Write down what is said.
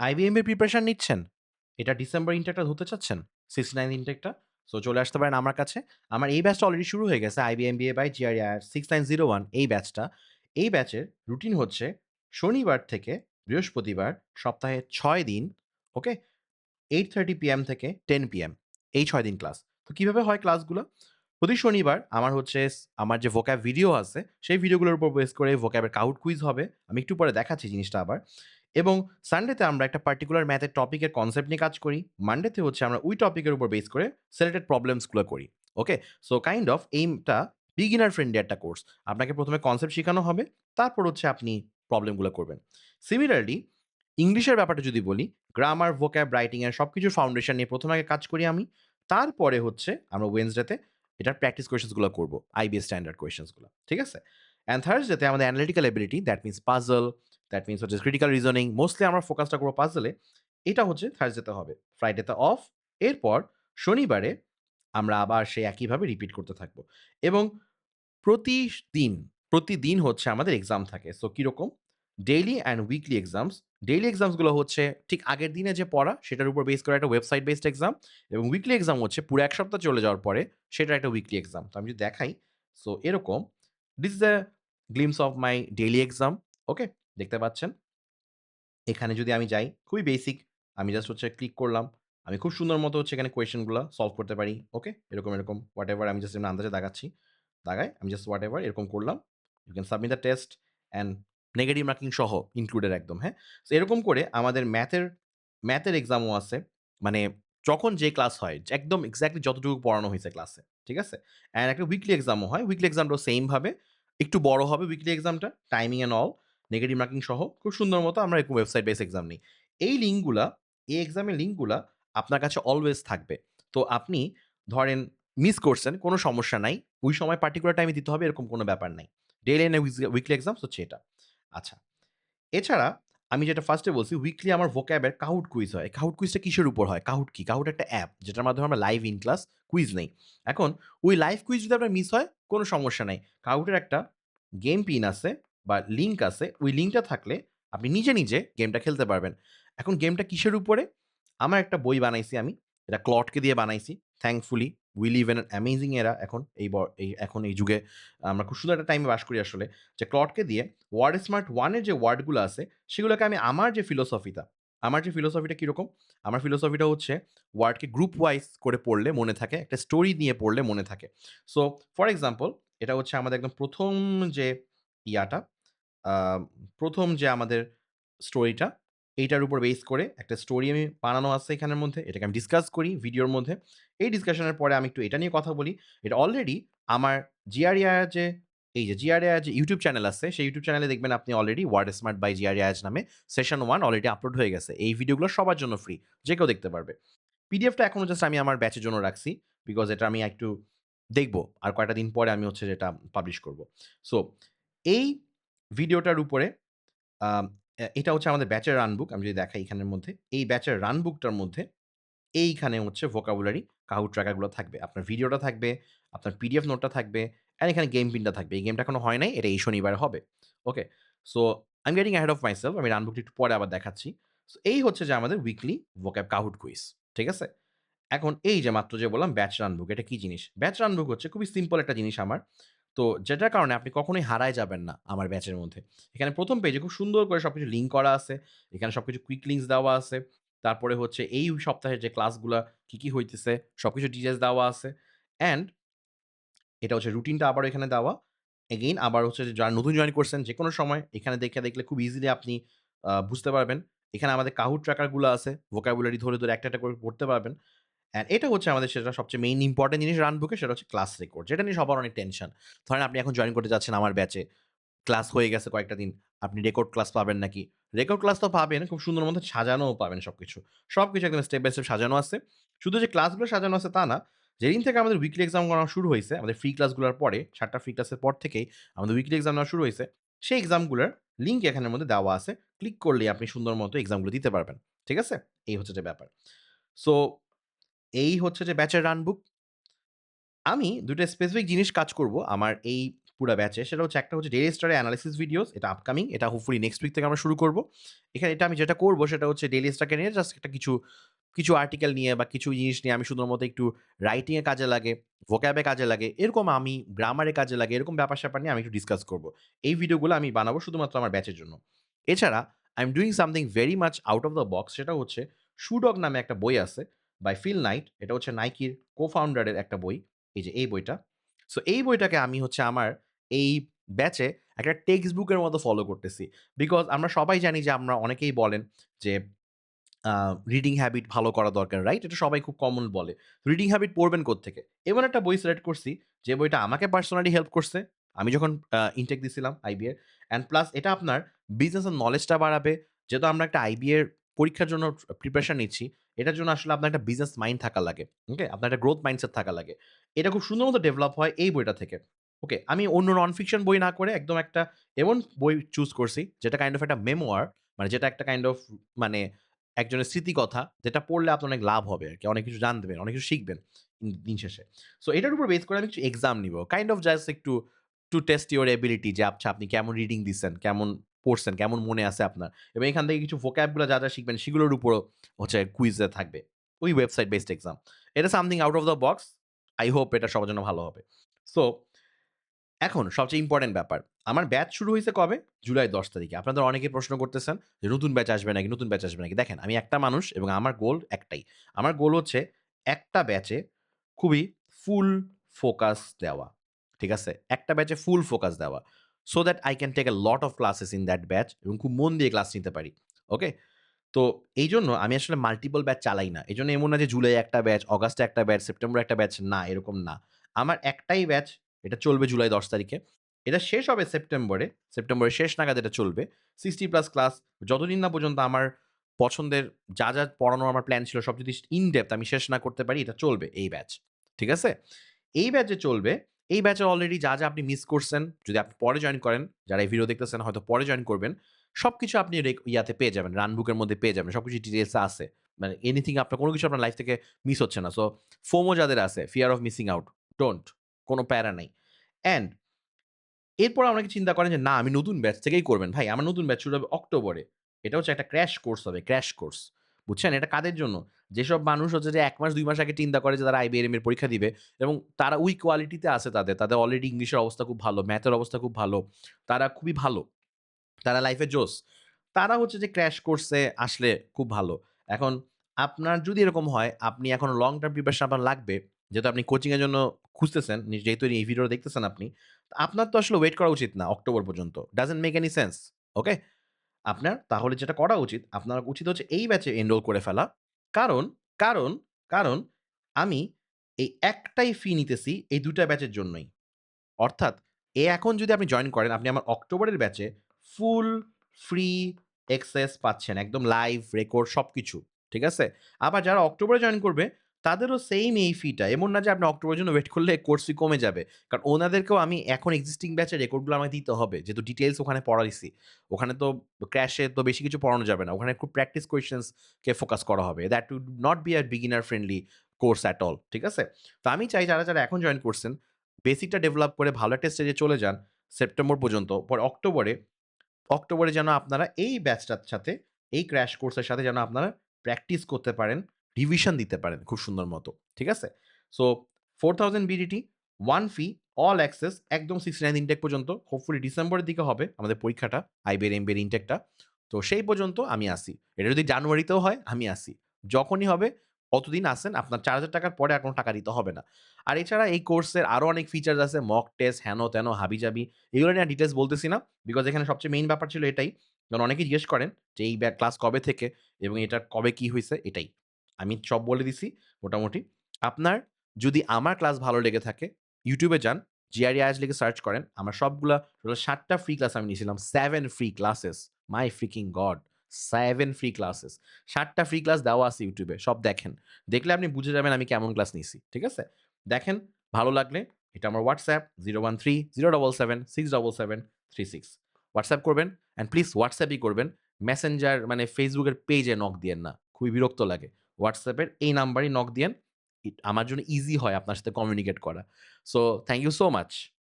IBM এর preparation নিচ্ছেন? এটা ডিসেম্বর ইনটেকটা ধরতে চাচ্ছেন? 69 ইনটেকটা? সো চলে আসতে পারেন আমার কাছে। আমার এই ব্যাচটা অলরেডি শুরু হয়ে গেছে। আইবিএমবিএ বাই জিআরইআর 6901 এই ব্যাচটা। এই ব্যাচের রুটিন হচ্ছে শনিবার থেকে বৃহস্পতিবার সপ্তাহে ৬ দিন, ওকে? 8:30 পিএম থেকে 10 পিএম এই ৬ দিন ক্লাস। তো কিভাবে হয় ক্লাসগুলো? প্রতি শনিবার আমার হচ্ছে আমার যে vocab ভিডিও আছে, সেই ভিডিওগুলোর উপর বেস করে vocab এর কাউট কুইজ হবে। আমি একটু পরে দেখাচ্ছি জিনিসটা আবার। এবং সানডেতে আমরা একটা পার্টিকুলার ম্যাথের টপিকের কনসেপ্ট নিয়ে কাজ করি। মানডেতে হচ্ছে আমরা ওই টপিকের উপর বেস করে সিলেক্টেড প্রবলেমস গুলো করি। ওকে? সো কাইন্ড অফ এইমটা বিগিনার ফ্রেন্ডলি একটা কোর্স। আপনাকে ১ম এ কনসেপ্ট শিখানো হবে, তারপর হচ্ছে আপনি প্রবলেমগুলো করবেন। সিমিলারলি ইংলিশের ব্যাপারটা যদি বলি, গ্রামার, vocab, রাইটিং এর সবকিছুর ফাউন্ডেশন নিয়ে ১ম আগে কাজ করি আমি। তারপরে হচ্ছে আমরা ওয়েডনেসডেতে এটার প্র্যাকটিস কোয়েশ্চেনস গুলো করব। আইবিএস স্ট্যান্ডার্ড কোয়েশ্চেনস গুলো। ঠিক আছে? অ্যান্ড থার্সডেতে আমাদের analytical ability that means puzzle, that means হচ্ছে ক্রিটিক্যাল রিজনিং। মোস্টলি আমরা ফোকাসটা করব পাজলে। এটা হচ্ছে থার্সডেতে হবে। ফ্রাইডেতে অফ। এরপর শনিবারে আমরা আবার সেই একইভাবে রিপিট করতে থাকব। এবং প্রতিদিন, প্রতিদিন হচ্ছে আমাদের এক্সাম থাকে। সো কিরকম? Daily and weekly exams. Daily exams গুলো হচ্ছে ঠিক আগের দিনে যে পড়া সেটার উপর বেস করে একটা ওয়েবসাইট বেসড এক্সাম এবং উইকলি এক্সাম হচ্ছে পুরো ১ সপ্তাহ চলে যাওয়ার পরে সেটার একটা উইকলি এক্সাম। তো আমি যদি দেখাই, সো এরকম this is a glimpse of my daily exam. Okay? দেখতে পাচ্ছেন? এখানে যদি আমি যাই, খুবই বেসিক। আমি জাস্ট হচ্ছে ক্লিক করলাম। আমি খুব সুন্দর মতো হচ্ছে এখানে কোয়েশ্চেন গুলা সলভ করতে পারি। ওকে? এরকম হোয়াটএভার আমি জাস্ট এমনি আন্দাজে দাগাচ্ছি। দাগাই আমি জাস্ট হোয়াটএভার এরকম করলাম। You can submit the test and negative marking সহ ইনক্লুডেড একদম, হ্যাঁ? সো এরকম করে আমাদের ম্যাথের এক্সামও আছে। মানে যখন যে ক্লাস হয়, একদম এক্সাক্টলি যতটুকু পড়ানো হইছে ক্লাসে। ঠিক আছে? অ্যান্ড একটা উইকলি এক্সামও হয়। উইকলি এক্সামটাও সেইম ভাবে একটু বড় হবে উইকলি এক্সামটা। Timing and all. Negative marking সহ খুব সুন্দর মতো আমরা এরকম ওয়েবসাইট বেস এক্সাম নিই। এই লিঙ্কগুলা, এই এক্সামের লিঙ্কগুলা আপনার কাছে অলওয়েজ থাকবে। তো আপনি ধরেন মিস করছেন, কোনো সমস্যা নাই। ওই সময় পার্টিকুলার টাইমে দিতে হবে এরকম কোনো ব্যাপার নাই। ডেইলি অ্যান্ড উইকলি এক্সামস হচ্ছে এটা। আচ্ছা, এছাড়া আমি যেটা ফার্স্টে বলছি উইকলি আমার vocab এর কাহুট কুইজ হয়। কাহুট কুইজটা কিসের উপর হয়? কাহুট কি? কাহুট একটা অ্যাপ যেটার মাধ্যমে আমরা লাইভ ইন ক্লাস কুইজ নেই। এখন ওই লাইভ কুইজ যদি আপনার মিস হয়, কোনো সমস্যা নাই। কাহুটের একটা গেম পিন আছে বা লিঙ্ক আছে। ওই লিঙ্কটা থাকলে আপনি নিজে গেমটা খেলতে পারবেন। এখন গেমটা কিসের উপরে? আমার একটা বই বানাইছি আমি। এটা ক্লডকে দিয়ে বানাইছি। Thankfully we live in an amazing এরা এখন এখন এই যুগে আমরা খুব সুন্দর একটা টাইমে বাস করি আসলে। যে ক্লডকে দিয়ে ওয়ার্ড স্মার্ট 1 এর যে ওয়ার্ডগুলো আছে, সেগুলোকে আমি আমার যে ফিলোসফিটা কিরকম? আমার ফিলোসফিটা হচ্ছে ওয়ার্ডকে গ্রুপ ওয়াইজ করে পড়লে মনে থাকে, একটা স্টোরি নিয়ে পড়লে মনে থাকে। সো ফর এক্সাম্পল এটা হচ্ছে আমাদের একদম ১ম যে ইয়াটা, আ ১ম যে আমাদের স্টোরিটা, এইটার উপর বেস করে একটা স্টোরি আমি বানানো আছে এখানের মধ্যে। এটাকে আমি ডিসকাস করি ভিডিওর মধ্যে। এই ডিসকাশনের পরে আমি একটু এটা নিয়ে কথা বলি। এটা অলরেডি আমার জিআরইআর যে এই যে জিআরইআর যে ইউটিউব চ্যানেল আছে, সেই ইউটিউব চ্যানেলে দেখবেন আপনি অলরেডি ওয়ার্ড স্মার্ট বাই জিআরইআর নামে সেশন 1 অলরেডি আপলোড হয়ে গেছে। এই ভিডিওগুলো সবার জন্য ফ্রি। যে কেউ দেখতে পারবে। পিডিএফটা এখনো জাস্ট আমি আমার ব্যাচের জন্য রাখছি। বিকজ এটা আমি একটু দেখব। আর কয়টা দিন পরে আমি হচ্ছে যেটা পাবলিশ করব। সো এই ভিডিওটার উপরে আম এটা হচ্ছে আমাদের ব্যাচের রানবুক। আমি যদি দেখাই এখানের মধ্যে। এই ব্যাচের রানবুকটার মধ্যে এইখানে হচ্ছে ভোকাবুলারি কাহুট ট্র্যাকার গুলো থাকবে। আপনার ভিডিওটা থাকবে, আপনার পিডিএফ নোটটা থাকবে, অ্যান্ড এখানে গেম পিনটা থাকবে। এই গেমটা এখনো হয় নাই। এটা এই শনিবারে হবে। Okay? So I am getting ahead of myself. আমি রানবুকটা একটু পরে আবার দেখাচ্ছি। সো এই হচ্ছে যে আমাদের উইকলি vocab কাহুট কুইজ। ঠিক আছে? এখন এই যে মাত্র যে বললাম ব্যাচ রানবুক, এটা কি জিনিস? ব্যাচ রানবুক হচ্ছে খুবই সিম্পল একটা জিনিস আমার। তো যেটার কারণে আপনি কখনোই হারায় যাবেন না আমার ব্যাচের মধ্যে। এখানে ১ম পেজে খুব সুন্দর করে সবকিছু লিঙ্ক করা আছে। এখানে সবকিছু কুইক লিঙ্কস দেওয়া আছে। তারপরে হচ্ছে এই সপ্তাহের যে ক্লাসগুলা কি হইতেছে সবকিছু ডিটেইলস দেওয়া আছে। অ্যান্ড এটা হচ্ছে রুটিনটা আবারও এখানে দেওয়া। এগেইন আবার হচ্ছে যে যারা নতুন জয়েন করছেন যেকোনো সময় এখানে দেখলে খুব ইজিলি আপনি বুঝতে পারবেন। এখানে আমাদের কাহুট ট্র্যাকার গুলো আছে। ভোকাবুলারি ধরে একটা করে পড়তে পারবেন। অ্যান্ড এটা হচ্ছে আমাদের সেটা সবচেয়ে মেইন ইম্পোর্টেন্ট জিনিস রান বুকে সেটা হচ্ছে ক্লাস রেকর্ড। যেটা নিয়ে সবার অনেক টেনশন। ধরেন আপনি এখন জয়েন করতে যাচ্ছেন আমার ব্যাচে। ক্লাস হয়ে গেছে কয়েকটা দিন। আপনি রেকর্ড ক্লাস পাবেন নাকি? রেকর্ড ক্লাস তো পাবেন, খুব সুন্দর মতো সাজানোও পাবেন সবকিছু। সবকিছু একদম স্টেপ বাই স্টেপ সাজানো আছে। শুধু যে ক্লাসগুলো সাজানো আছে তা না। যেদিন থেকে আমাদের উইকলি এক্সাম করানো শুরু হইছে, আমাদের ফ্রি ক্লাসগুলোর পরে ৭ টা ফ্রি ক্লাসের পর থেকেই আমাদের উইকলি এক্সাম নেওয়া শুরু হইছে। সেই এক্সামগুলোর লিঙ্ক এখানের মধ্যে দেওয়া আছে। ক্লিক করলেই আপনি সুন্দর মতো এক্সামগুলো দিতে পারবেন। ঠিক আছে? এই হচ্ছে যে ব্যাপার। সো এই হচ্ছে যে ব্যাচের রান বুক। আমি ২ টা স্পেসিফিক জিনিস কাজ করব আমার এই পুরা ব্যাচে সেটা হচ্ছে একটা হচ্ছে ডেইলি স্টারের অ্যানালিসিস ভিডিওস, এটা আপকামিং, এটা হোপফুলি নেক্সট উইক থেকে আমরা শুরু করব। এখানে এটা আমি যেটা করব সেটা হচ্ছে ডেইলি স্টারকে নিয়ে জাস্ট একটা কিছু আর্টিকেল নিয়ে বা কিছু জিনিস নিয়ে আমি সুন্দর মতো একটু রাইটিং এ কাজে লাগে, ভোক্যাবে কাজে লাগে, এরকম আমি গ্রামারে কাজে লাগে, এরকম ব্যাপার-স্যাপার নিয়ে আমি একটু ডিসকাস করব। এই ভিডিওগুলো আমি বানাবো শুধুমাত্র আমার ব্যাচের জন্য। এছাড়া I am doing something very much out of the box, সেটা হচ্ছে 'শু ডগ' নামে একটা বই আছে বাই ফিল নাইট। এটা হচ্ছে নাইকির co-founder এর একটা বই। এই যে এই বইটা। সো এই বইটাকে আমি হচ্ছে আমার এই ব্যাচে একটা টেক্সট বুকের মতো ফলো করতেছি। বিকজ আমরা সবাই জানি যে আমরা অনেকেই বলেন যে রিডিং হ্যাবিট ভালো করা দরকার, রাইট? এটা সবাই খুব কমন বলে। রিডিং হ্যাবিট পড়বেন কোত্থেকে? এমন একটা বই সিলেক্ট করছি যে বইটা আমাকে পার্সোনালি হেল্প করছে। আমি যখন ইনটেক দিছিলাম আইবি এর, অ্যান্ড প্লাস এটা আপনার বিজনেস এর নলেজটা বাড়াবে। যেহেতু আমরা একটা আইবি এর পরীক্ষার জন্য প্রিপারেশন নিচ্ছি, এটার জন্য আসলে আপনার একটা বিজনেস মাইন্ড থাকা লাগে। ওকে? আপনার একটা গ্রোথ মাইন্ডসেট থাকা লাগে। এটা খুব সুন্দর মতো ডেভেলপ হয় এই বইটা থেকে। ওকে? আমি অন্য নন ফিকশন বই না করে একদম একটা এমন বই চুজ করছি যেটা কাইন্ড অফ একটা মেমোয়ার, মানে যেটা একটা কাইন্ড অফ মানে একজনের স্মৃতিকথা, যেটা পড়লে আপনার অনেক লাভ হবে আরকি। অনেক কিছু জানবেন, অনেক কিছু শিখবেন দিন শেষে। সো এটার উপর বেস করে আমি কিছু এক্সাম নিবো। কাইন্ড অফ জাস্ট একটু টু টেস্ট ইউর এবিলিটি যে আচ্ছা আপনি কেমন রিডিং দিচ্ছেন, কেমন পড়ছেন, কেমন মনে আছে আপনার। এবং এখান থেকে কিছু vocab গুলা যা শিখবেন সেগুলোর উপরও হচ্ছে কুইজে থাকবে। ওই ওয়েবসাইট বেসড এক্সাম। এটা something out of the box. I hope এটা সবার জন্য ভালো হবে। সো এখন সবচেয়ে ইম্পোর্টেন্ট ব্যাপার। আমার ব্যাচ শুরু হইছে কবে? জুলাই ১০ তারিখে। আপনাদের অনেকেই প্রশ্ন করতেছেন যে, "নতুন ব্যাচ আসবে নাকি? নতুন ব্যাচ আসবে নাকি?" দেখেন, আমি একটা মানুষ এবং আমার গোল একটাই। আমার গোল হচ্ছে একটা ব্যাচে খুবই ফুল ফোকাস দেওয়া। ঠিক আছে? একটা ব্যাচে ফুল ফোকাস দেওয়া। So that I can take a lot of classes in that batch এবং খুব মন দিয়ে ক্লাস নিতে পারি। ওকে? তো এইজন্য আমি আসলে মাল্টিপল ব্যাচ চালাই না। এজন্য এমন না যে জুলাই একটা ব্যাচ, অগাস্টে একটা ব্যাচ, সেপ্টেম্বরে একটা ব্যাচ, না এরকম না। আমার একটাই ব্যাচ, এটা চলবে জুলাই ১০ তারিখে। এটা শেষ হবে সেপ্টেম্বরে। সেপ্টেম্বরের শেষ নাগাদ এটা চলবে। 60+ ক্লাস যতদিন না পর্যন্ত আমার পছন্দের যা পড়ানোর আমার প্ল্যান ছিল সব যদি ইন ডেপথ আমি শেষ না করতে পারি, এটা চলবে এই ব্যাচ। ঠিক আছে? এই ব্যাচে চলবে। এই ব্যাচে অলরেডি যা আপনি মিস করছেন, যদি আপনি পরে জয়েন করেন, যারা এই ভিডিও দেখতেছেন হয়তো পরে জয়েন করবেন। সবকিছু আপনি ইয়াতে পেয়ে যাবেন। রান বুকের মধ্যে পেয়ে যাবেন। সবকিছু ডিটেইলস এ আছে। মানে এনিথিং আপনার কোন কিছু আপনার লাইফ থেকে মিস হচ্ছে না। সো FOMO যাদের আছে, fear of missing out, don't. কোন প্যারা নাই। অ্যান্ড এরপর অনেকে চিন্তা করেন যে, "না, আমি নতুন ব্যাচ থেকেই করবেন।" ভাই, আমার নতুন ব্যাচ শুরু হবে অক্টোবরে। এটা হচ্ছে একটা ক্র্যাশ কোর্স হবে, ক্র্যাশ কোর্স। বুঝছেন? এটা কাদের জন্য? যেসব মানুষ হচ্ছে যে ১ মাস ২ মাস আগে চিন্তা করে যে তারা IBM এর পরীক্ষা দিবে এবং তারা ওই কোয়ালিটিতে আছে তাদের। তাদের অলরেডি ইংলিশের অবস্থা খুব ভালো, ম্যাথের অবস্থা খুব ভালো। তারা খুবই ভালো। তারা লাইফে জোস। তারা হচ্ছে যে ক্র্যাশ কোর্সে আসলে খুব ভালো। এখন আপনার যদি এরকম হয়, আপনি এখন লং টার্ম প্রিপারেশন আপনার লাগবে। যেহেতু আপনি কোচিং এর জন্য খুঁজতেছেন, যেহেতু এই ভিডিওটা দেখতেছেন আপনি। আপনার তো আসলে ওয়েট করা উচিত না অক্টোবর পর্যন্ত। Doesn't make any sense. Okay? আপনার তাহলে যেটা করা উচিত, আপনার উচিত হচ্ছে এই ব্যাচে এনরোল করে ফেলা। কারণ, কারণ, কারণ আমি এই একটাই ফি নিতেছি এই ২ টা ব্যাচের জন্যই। অর্থাৎ এখন যদি আপনি জয়েন করেন, আপনি আমার অক্টোবরের ব্যাচে ফুল ফ্রি অ্যাক্সেস পাচ্ছেন। একদম লাইভ, রেকর্ড সবকিছু। ঠিক আছে? আবার যারা অক্টোবরে জয়েন করবে, তাদেরও সেইম এই ফিটা। এমন না যে আপনি অক্টোবরের জন্য ওয়েট করলে কোর্স ফি কমে যাবে। কারণ ওনাদেরকেও আমি এখন এক্সিস্টিং ব্যাচের রেকর্ডগুলো আমাকে দিতে হবে। যেহেতু ডিটেইলস ওখানে পড়াইছি। ওখানে তো ক্র্যাশে তো বেশি কিছু পড়ানো যাবে না। ওখানে খুব প্র্যাকটিস কোয়েশ্চেনস কে ফোকাস করা হবে। That would not be a beginner friendly course at all. ঠিক আছে? তো আমি চাই যারা এখন জয়েন করছেন বেসিকটা ডেভেলপ করে ভালো একটা স্টেজে চলে যান সেপ্টেম্বর পর্যন্ত। পরে অক্টোবরে যেন আপনারা এই ব্যাচটার সাথে, এই ক্র্যাশ কোর্সের সাথে যেন আপনারা প্র্যাকটিস করতে পারেন, রিভিশন দিতে পারেন খুব সুন্দর মতো। ঠিক আছে? সো 4000 বিডিটি, 1 ফি, অল অ্যাক্সেস একদম 69 ইনটেক পর্যন্ত। হোপফুলি ডিসেম্বরের দিকে হবে আমাদের পরীক্ষাটা, আইবিএর, এমবিএর ইনটেকটা। তো সেই পর্যন্ত আমি আছি। এটা যদি জানুয়ারিতেও হয় আমি আছি। যখনই হবে অতদিন আসেন। আপনার ৳৪,০০০ টাকার পরে আর কোন টাকা দিতে হবে না। আর এছাড়া এই কোর্সের আরো অনেক ফিচারস আছে। মক টেস্ট, হেন-তেন, হাবি-জাবি। এগুলো নিয়ে ডিটেইলস বলতেছি না। বিকজ এখানে সবচেয়ে মেইন ব্যাপার ছিল এটাই। কারণ অনেকেই জিজ্ঞেস করেন যে, "এই ক্লাস কবে থেকে এবং এটার কবে কি হইছে?" এটাই। আমি সব বলে দিছি মোটামুটি। আপনার যদি আমার ক্লাস ভালো লেগে থাকে, YouTube এ যান, জিআরই আয়াজ লিখে সার্চ করেন। আমার সবগুলা টোটাল ৭ টা ফ্রি ক্লাস আমি নিয়েছিলাম। 7 ফ্রি ক্লাসেস। মাই ফ্রিকিং গড! 7 free classes. ৭ টা ফ্রি ক্লাস দেওয়া আছে YouTube এ। সব দেখেন। দেখলে আপনি বুঝে যাবেন আমি কেমন ক্লাস নিছি। ঠিক আছে? দেখেন, ভালো লাগলে এটা আমার WhatsApp 013-077-67736 WhatsApp করবেন অ্যান্ড প্লিজ WhatsApp ই করবেন। মেসেঞ্জার মানে Facebook এর পেজে নক দিয়েন না। খুবই বিরক্ত লাগে। WhatsApp এর এই নাম্বারেই নক দিয়েন। আমার জন্য ইজি হয় আপনার সাথে কমিউনিকেট করা। So thank you so much.